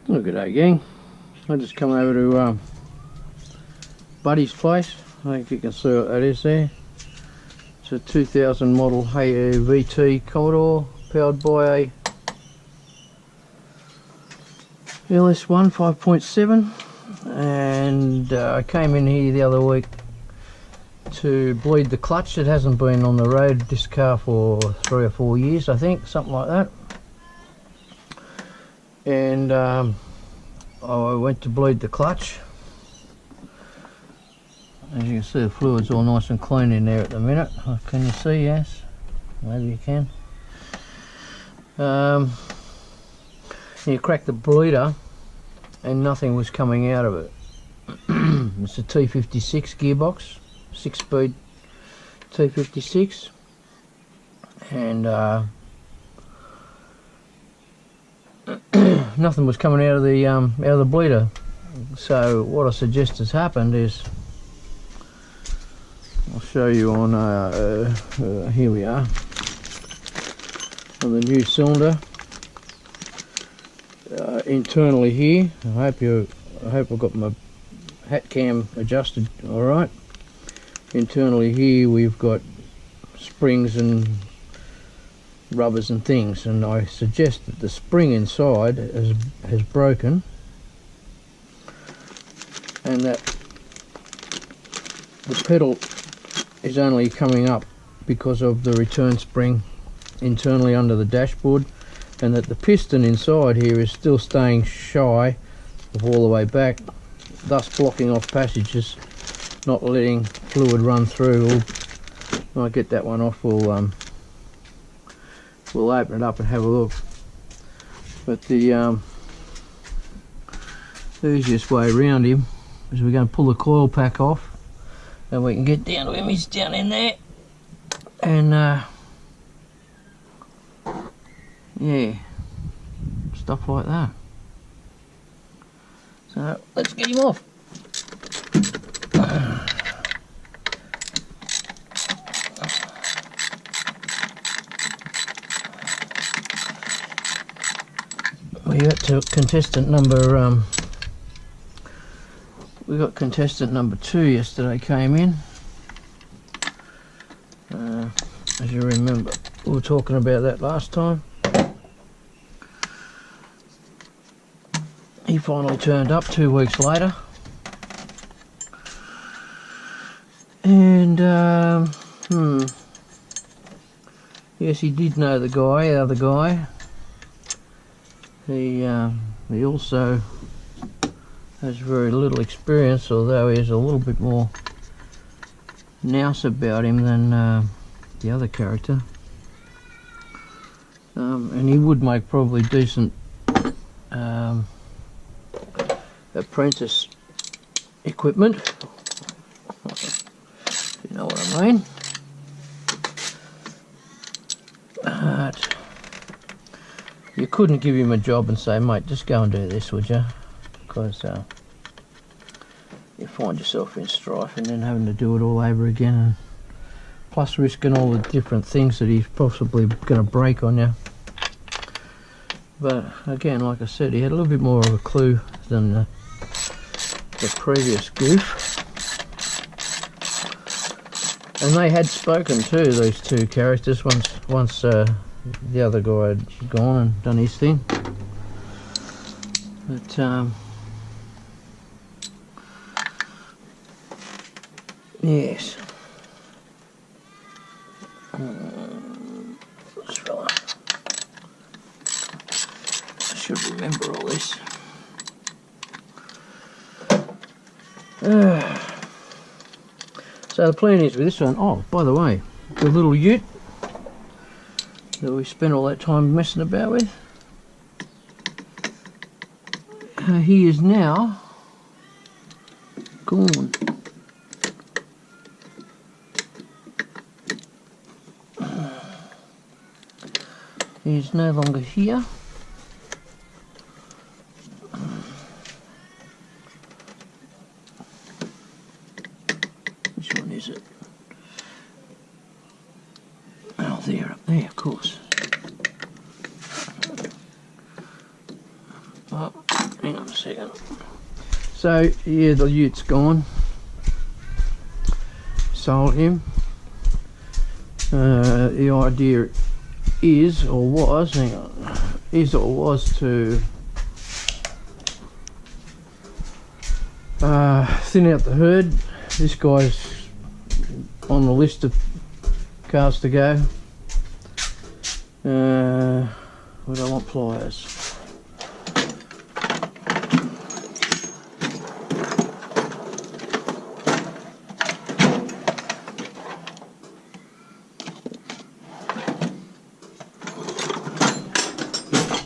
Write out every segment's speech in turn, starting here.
Look at that, gang. I just come over to Buddy's place. I think you can see what that is there. It's a 2000 model VT Commodore powered by a LS1 5.7, and I came in here the other week to bleed the clutch. It hasn't been on the road, this car, for 3 or 4 years, I think, something like that. And I went to bleed the clutch. As you can see, the fluid's all nice and clean in there at the minute. Can you see? Yes, maybe you can. You crack the bleeder and nothing was coming out of it. It's a T56 gearbox, 6-speed T56, and nothing was coming out of the bleeder. So what I suggest has happened is, I'll show you on here we are on the new cylinder. Internally here, I hope I've got my hat cam adjusted all right. Internally here we've got springs and rubbers and things, and I suggest that the spring inside has broken, and that the pedal is only coming up because of the return spring internally under the dashboard, and that the piston inside here is still staying shy of all the way back, thus blocking off passages, not letting fluid run through. When I get that one off, we'll open it up and have a look. But the easiest way around him is we're going to pull the coil pack off, and we can get down to him. He's down in there, and yeah, stuff like that. So let's get him off. We got to contestant number we got contestant number 2 yesterday came in. As you remember, we were talking about that last time. He finally turned up 2 weeks later, and yes, he did know the guy, the other guy. He also has very little experience, although he has a little bit more nous about him than the other character, and he would make probably decent apprentice equipment, if you know what I mean. But you couldn't give him a job and say, mate, just go and do this, would you? Because you find yourself in strife and then having to do it all over again, and plus risking all the different things that he's possibly going to break on you. But again, like I said, he had a little bit more of a clue than the previous goof, and they had spoken to these 2 characters once the other guy had gone and done his thing. But yes, this fella, I should remember all this. So the plan is with this one, oh, by the way, the little ute that we spent all that time messing about with, he is now gone. He is no longer here. Which one is it? Oh, there, up there, of course. Oh, hang on a second. So yeah, the ute's gone. Sold him. The idea is or was, hang on, is or was to thin out the herd. This guy's on the list of cars to go. What do I want? Pliers.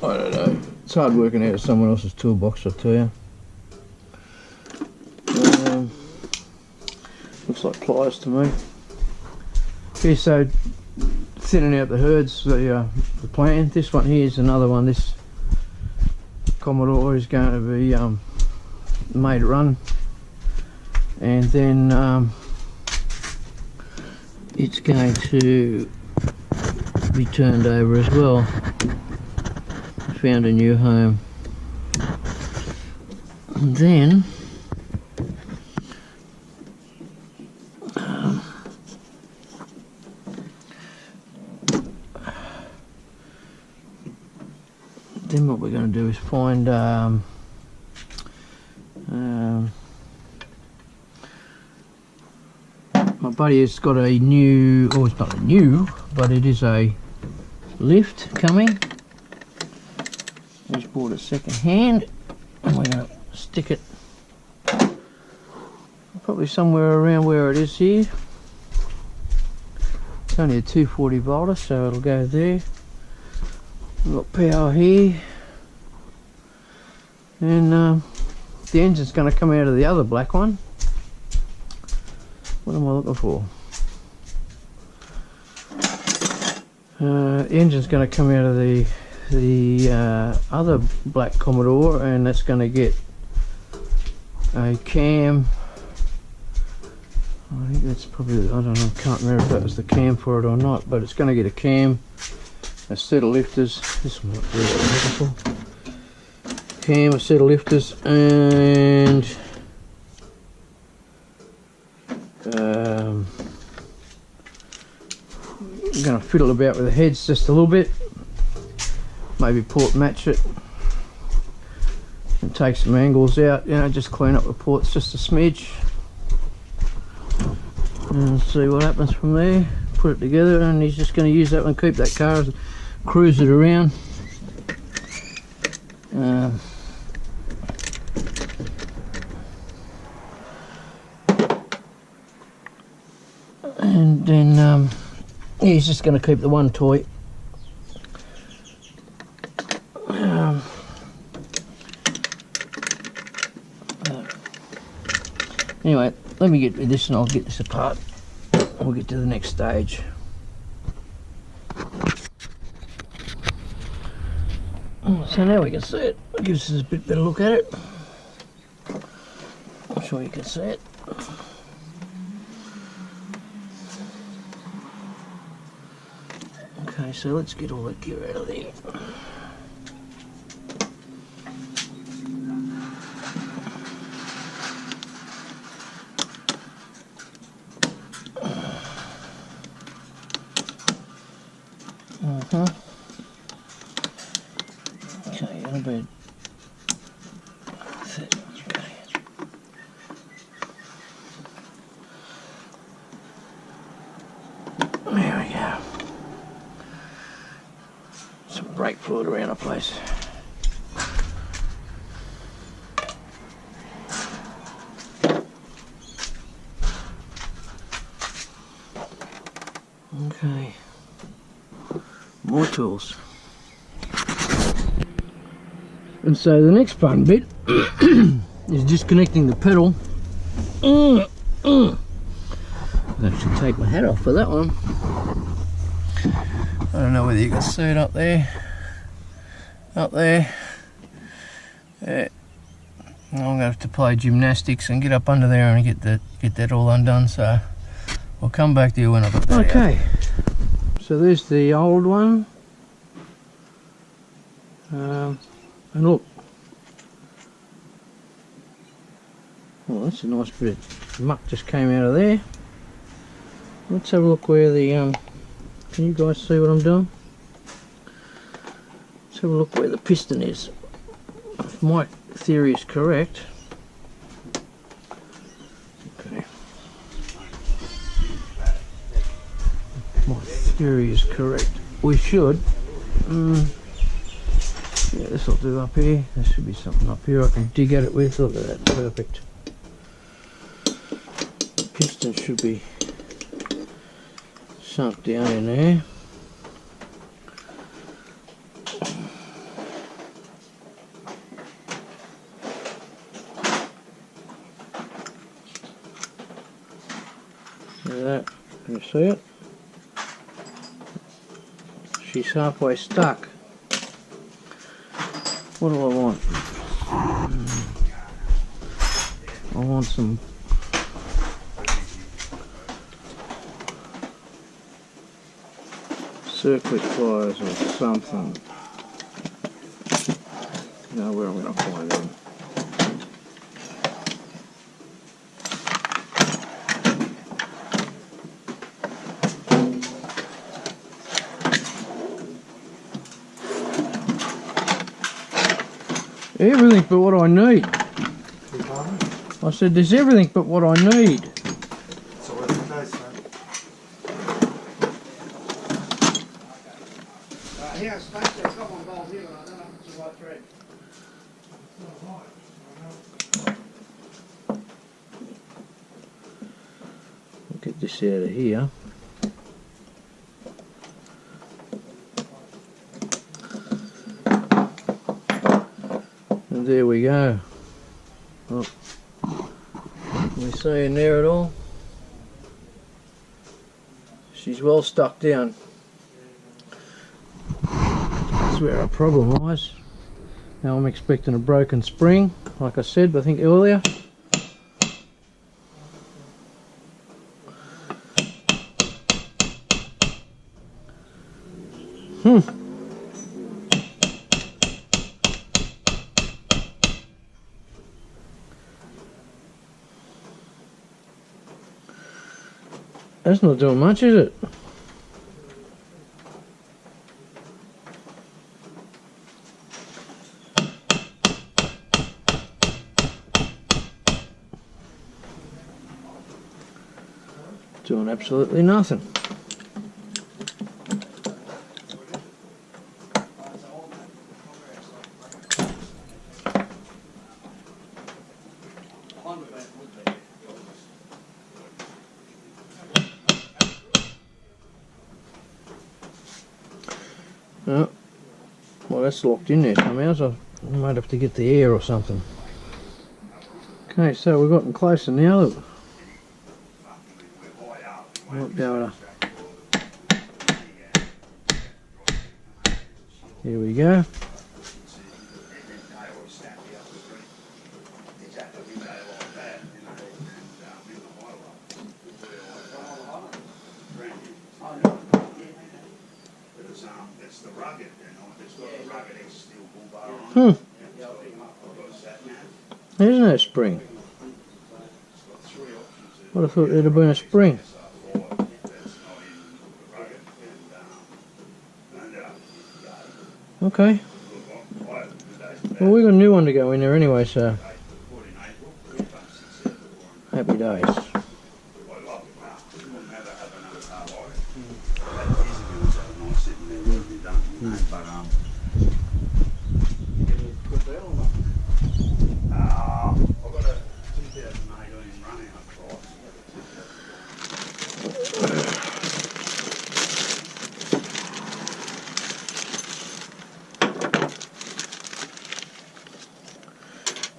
I don't know. It's hard working out of someone else's toolbox, I tell you. Looks like pliers to me. Okay, so thinning out the herds, the plan. This one here is another one. This Commodore is going to be made run, and then it's going to be turned over as well. Found a new home, and then what we're going to do is find my buddy has got a new, oh it's not a new, but it is a lift coming. He's bought it second hand, and we're going to stick it probably somewhere around where it is here. It's only a 240 volter, so it'll go there. We've got power here, and the engine's going to come out of the other black one. What am I looking for? The engine's going to come out of the other black Commodore, and that's going to get a cam. I think that's probably, I don't know, I can't remember if that was the cam for it or not, but it's going to get a cam, a set of lifters. This one's not very beautiful. Cam, a set of lifters, and I'm going to fiddle about with the heads just a little bit. Maybe port match it and take some angles out, you know, just clean up the ports just a smidge and see what happens from there. Put it together, and he's just going to use that one, keep that car, cruise it around. And then he's just going to keep the one toy. Anyway, let me get with this and I'll get this apart. We'll get to the next stage. So now we can see it. It gives us a bit better look at it. I'm sure you can see it. Okay, so let's get all that gear out of there. Okay, that'll be that's it. Okay. There we go. Some brake fluid around the place. Okay. More tools. And so the next fun bit is disconnecting the pedal. I should take my hat off for that one. I don't know whether you can see it up there. Up there. Yeah. I'm going to have to play gymnastics and get up under there and get that all undone. So I'll come back to you when I've got that. Okay. So there's the old one. And look, Well, that's a nice bit of muck just came out of there. Let's have a look where the can you guys see what I'm doing? Let's have a look where the piston is. If my theory is correct. Okay. My theory is correct. We should. Yeah, this will do up here. There should be something up here I can dig at it with. Look at that, perfect. The piston should be sunk down in there. Look at that. Can you see it? She's halfway stuck. What do I want? I want some circuit pliers or something. Now where am I going to find them? Everything but what I need. I said there's everything but what I need. It's always the case, mate. Here, Stacey, I've got one bolt here, but I don't know if it's the right thread. I'll get this out of here. And there we go. Oh. Can we see in there at all? She's well stuck down. That's where our problem lies. Now I'm expecting a broken spring, like I said, I think earlier. That's not doing much, is it? Doing absolutely nothing. Oh, well, that's locked in there somehow, so I might have to get the air or something. Okay, so we've gotten closer now. Look. Might be able to. Here we go. There's no spring. What I thought there'd have been a spring. Okay. Well, we got a new one to go in there anyway, so happy days.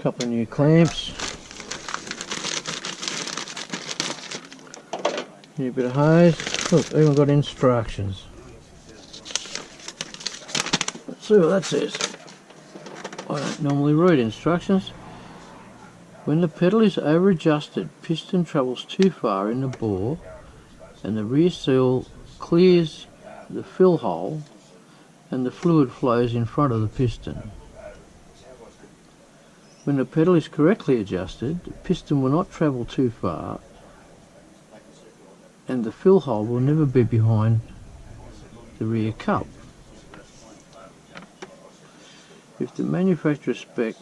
Couple of new clamps, new bit of hose. Look, even got instructions. Let's see what that says. I don't normally read instructions. When the pedal is over adjusted, piston travels too far in the bore and the rear seal clears the fill hole and the fluid flows in front of the piston. When the pedal is correctly adjusted, the piston will not travel too far and the fill hole will never be behind the rear cup. If the manufacturer spec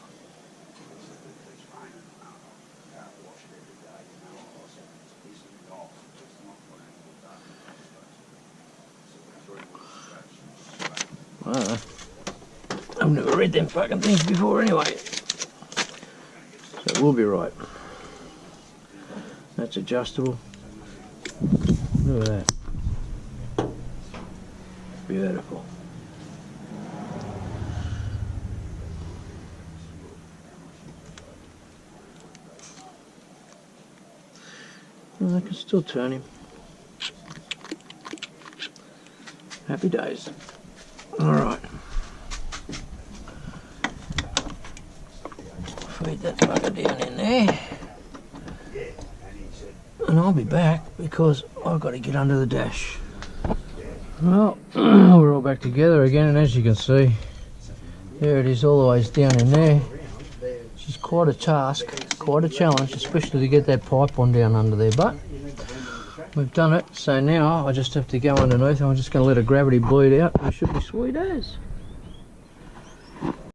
I've never read them fucking things before anyway. So it will be right. That's adjustable. Look at that. Beautiful. And I can still turn him. Happy days. Alright. Feed that fucker down in there. And I'll be back because I've got to get under the dash. Well, we're all back together again, and as you can see, there it is all the way down in there. Which is quite a task, quite a challenge, especially to get that pipe on down under there, but we've done it. So now I just have to go underneath and I'm just going to let a gravity bleed out. It should be sweet as.